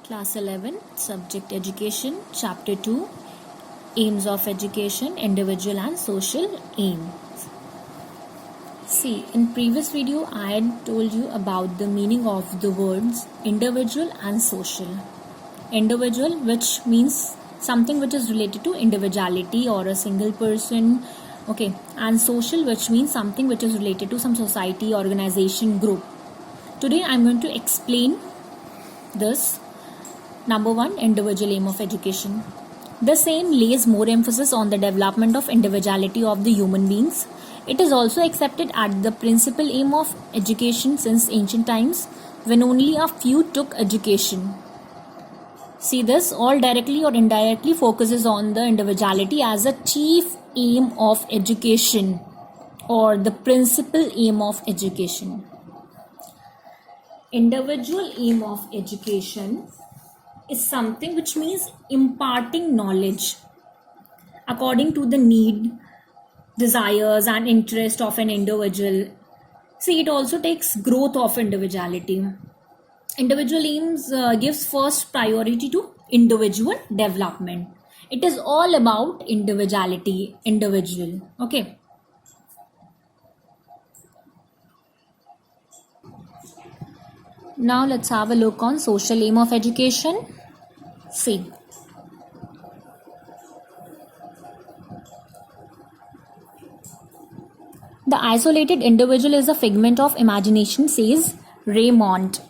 Class 11, Subject Education, Chapter 2, Aims of Education, Individual and Social Aim. See, in previous video I had told you about the meaning of the words individual and social. Individual, which means something which is related to individuality or a single person, okay, and social, which means something which is related to some society, organization, group. Today I am going to explain this. Number 1, individual aim of education. The same lays more emphasis on the development of individuality of the human beings. It is also accepted as the principal aim of education since ancient times, when only a few took education. See, this all directly or indirectly focuses on the individuality as a chief aim of education or the principal aim of education. Individual aim of education is something which means imparting knowledge according to the need, desires and interest of an individual. See, it also takes growth of individuality. Individual aims gives first priority to individual development. It is all about individuality, individual. Okay. Now let's have a look on social aim of education. See, the isolated individual is a figment of imagination, says Raymond.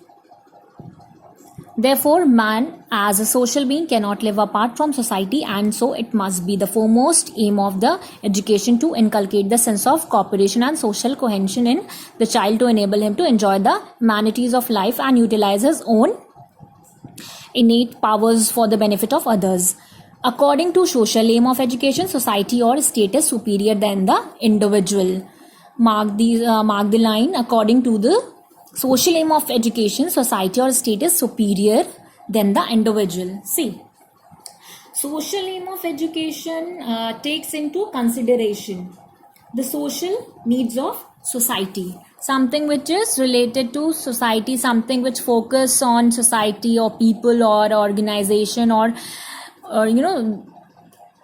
Therefore, man as a social being cannot live apart from society, and so it must be the foremost aim of the education to inculcate the sense of cooperation and social cohesion in the child to enable him to enjoy the amenities of life and utilize his own innate powers for the benefit of others. According to social aim of education, society or state is superior than the individual. Mark the line. According to the social aim of education, society or state is superior than the individual. See, social aim of education takes into consideration the social needs of society, something which is related to society, something which focus on society or people or organization or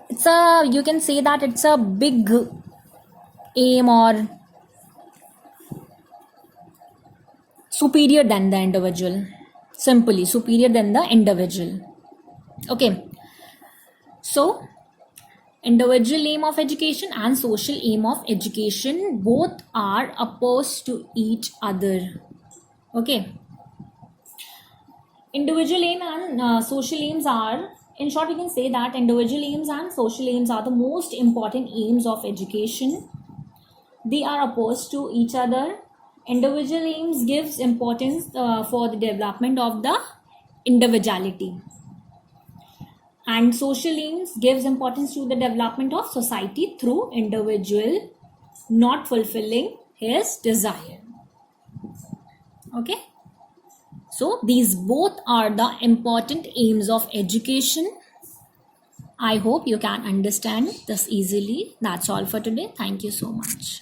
it's a, you can say that it's a big aim or superior than the individual. Simply superior than the individual. Okay, so individual aim of education and social aim of education both are opposed to each other. Okay, individual aim and social aims are, in short we can say that individual aims and social aims are the most important aims of education. They are opposed to each other. Individual aims gives importance for the development of the individuality, and social aims gives importance to the development of society through individual not fulfilling his desire. Okay, so these both are the important aims of education. I hope you can understand this easily. That's all for today. Thank you so much.